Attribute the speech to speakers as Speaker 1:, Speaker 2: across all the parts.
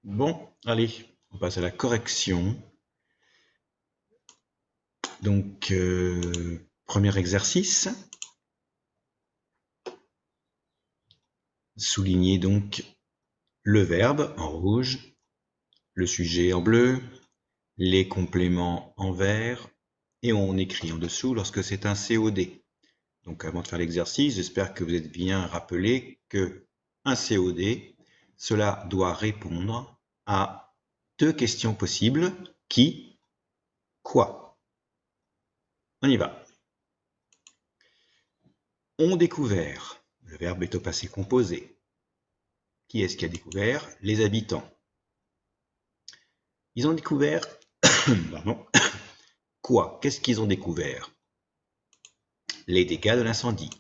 Speaker 1: Bon, allez, on passe à la correction. Donc, premier exercice. Soulignez donc le verbe en rouge, le sujet en bleu, les compléments en vert, et on écrit en dessous lorsque c'est un COD. Donc, avant de faire l'exercice, j'espère que vous êtes bien rappelé que un COD, cela doit répondre à deux questions possibles. Qui, quoi? On y va. Ont découvert. Le verbe est au passé composé. Qui est-ce qui a découvert? Les habitants. Ils ont découvert pardon, quoi? Qu'est-ce qu'ils ont découvert? Les dégâts de l'incendie.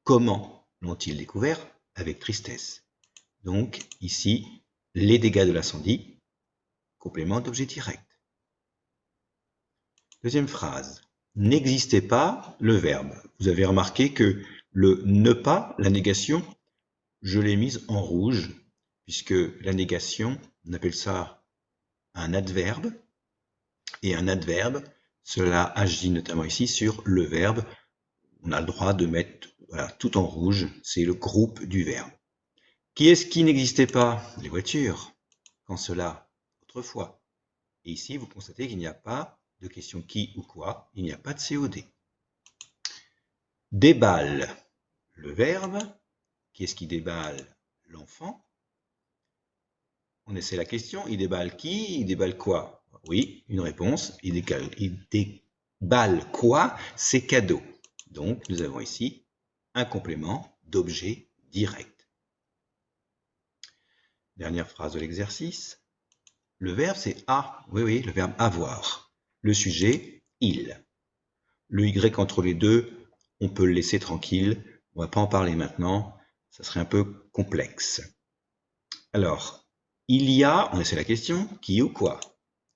Speaker 1: Comment l'ont-ils découvert? Avec tristesse. Donc ici, les dégâts de l'incendie, complément d'objet direct. Deuxième phrase. N'existait pas le verbe. Vous avez remarqué que le ne pas, la négation, je l'ai mise en rouge, puisque la négation, on appelle ça un adverbe, et un adverbe, cela agit notamment ici sur le verbe. On a le droit de mettre tout en rouge, c'est le groupe du verbe. Qui est-ce qui n'existait pas? Les voitures. Quand cela? Autrefois. Et ici, vous constatez qu'il n'y a pas de question qui ou quoi, il n'y a pas de COD. Déballe, le verbe. Qui est-ce qui déballe? L'enfant. On essaie la question, il déballe qui? Il déballe quoi? Oui, une réponse, il déballe quoi? C'est cadeau. Donc, nous avons ici un complément d'objet direct. Dernière phrase de l'exercice. Le verbe, c'est a. Oui, le verbe avoir. Le sujet, il. Le y entre les deux, on peut le laisser tranquille. On ne va pas en parler maintenant. Ça serait un peu complexe. Alors, il y a, on essaie la question, qui ou quoi?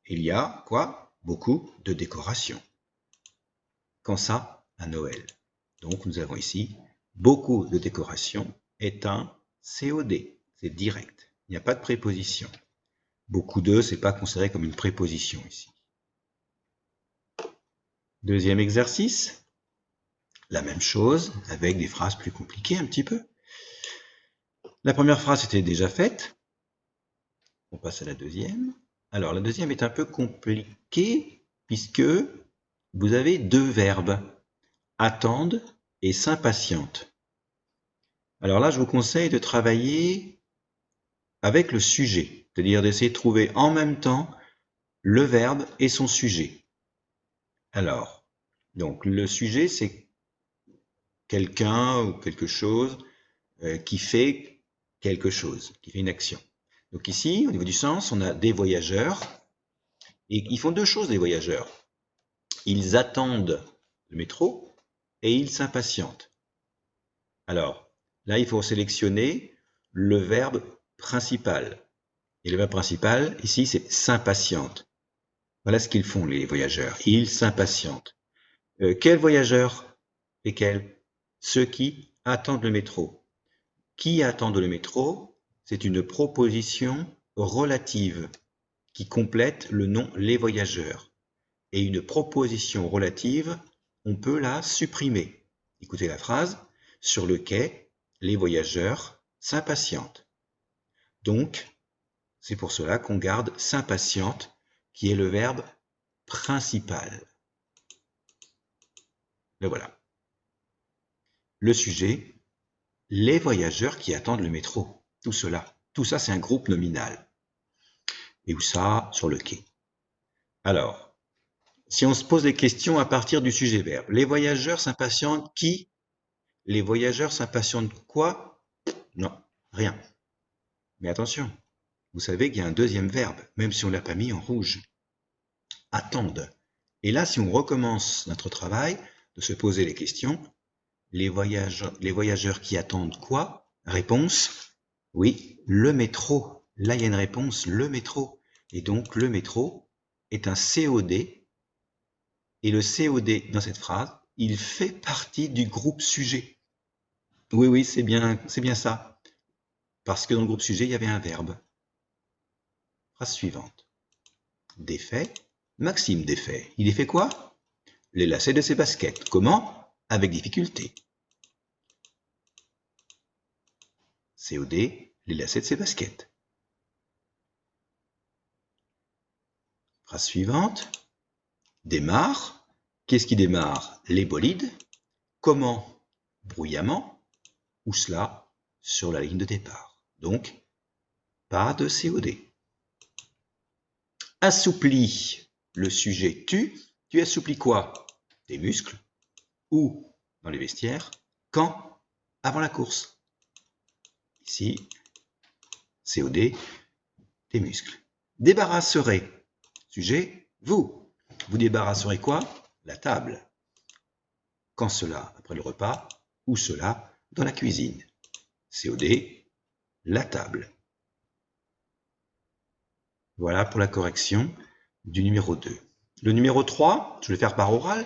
Speaker 1: Il y a, quoi? Beaucoup de décorations. Quand ça? À Noël. Donc, nous avons ici, beaucoup de décorations est un COD. C'est direct. Il n'y a pas de préposition. Beaucoup de, c'est pas considéré comme une préposition ici. Deuxième exercice. La même chose, avec des phrases plus compliquées un petit peu. La première phrase était déjà faite. On passe à la deuxième. Alors, la deuxième est un peu compliquée puisque vous avez deux verbes, attendent et s'impatientent. Alors là, je vous conseille de travailler avec le sujet, c'est-à-dire d'essayer de trouver en même temps le verbe et son sujet. Alors, donc le sujet, c'est quelqu'un ou quelque chose qui fait quelque chose, qui fait une action. Donc ici, au niveau du sens, on a des voyageurs, et ils font deux choses, les voyageurs. Ils attendent le métro et ils s'impatientent. Alors, là, il faut sélectionner le verbe principal. Et le verbe principal, ici, c'est s'impatiente. Voilà ce qu'ils font, les voyageurs. Ils s'impatientent. Quels voyageurs? Lesquels? Ceux qui attendent le métro. Qui attendent le métro? C'est une proposition relative qui complète le nom les voyageurs. Et une proposition relative, on peut la supprimer. Écoutez la phrase. Sur le quai, les voyageurs s'impatientent. Donc, c'est pour cela qu'on garde s'impatiente, qui est le verbe principal. Le voilà. Le sujet, les voyageurs qui attendent le métro. Tout cela. Tout ça, c'est un groupe nominal. Et où ça? Sur le quai. Alors, si on se pose des questions à partir du sujet-verbe, les voyageurs s'impatientent qui? Les voyageurs s'impatientent quoi? Non, rien. Mais attention, vous savez qu'il y a un deuxième verbe, même si on ne l'a pas mis en rouge. Attendent. Et là, si on recommence notre travail, de se poser les questions, les voyageurs qui attendent quoi? Réponse, oui, le métro. Là, il y a une réponse, le métro. Et donc, le métro est un COD. Et le COD, dans cette phrase, il fait partie du groupe sujet. Oui, c'est bien ça. Parce que dans le groupe sujet, il y avait un verbe. Phrase suivante. Défait. Maxime défait. Il défait quoi? Les lacets de ses baskets. Comment? Avec difficulté. COD, les lacets de ses baskets. Phrase suivante. Démarre. Qu'est-ce qui démarre? Les bolides. Comment? Bruyamment. Où cela? Sur la ligne de départ. Donc, pas de COD. Assouplis. Le sujet tu. Tu assouplis quoi? Tes muscles. Où? Dans les vestiaires. Quand? Avant la course. Ici, COD, tes muscles. Débarrasserez. Sujet, vous. Vous débarrasserez quoi? La table. Quand cela? Après le repas. Où cela? Dans la cuisine. COD, la table. Voilà pour la correction du numéro 2. Le numéro 3, je vais le faire par oral,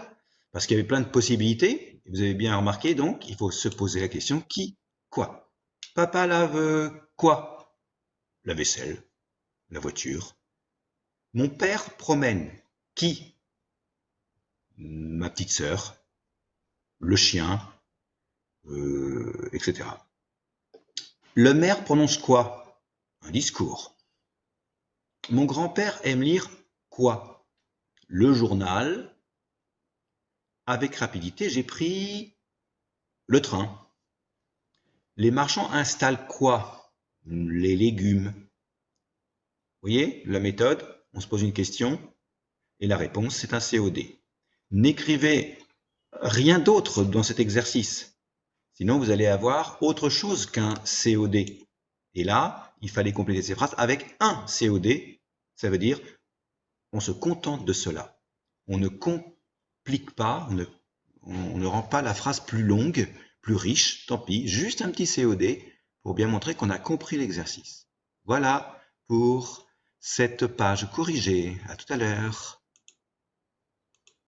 Speaker 1: parce qu'il y avait plein de possibilités. Vous avez bien remarqué, donc, il faut se poser la question qui, quoi. Papa lave quoi? La vaisselle, la voiture. Mon père promène qui? Ma petite sœur, le chien, etc. Le maire prononce quoi? Un discours. Mon grand-père aime lire quoi? Le journal. Avec rapidité, j'ai pris le train. Les marchands installent quoi? Les légumes. Vous voyez la méthode? On se pose une question et la réponse, c'est un COD. N'écrivez rien d'autre dans cet exercice. Sinon, vous allez avoir autre chose qu'un COD. Et là, il fallait compléter ces phrases avec un COD. Ça veut dire, on se contente de cela. On ne complique pas, on ne rend pas la phrase plus longue, plus riche, tant pis, juste un petit COD pour bien montrer qu'on a compris l'exercice. Voilà pour cette page corrigée. À tout à l'heure.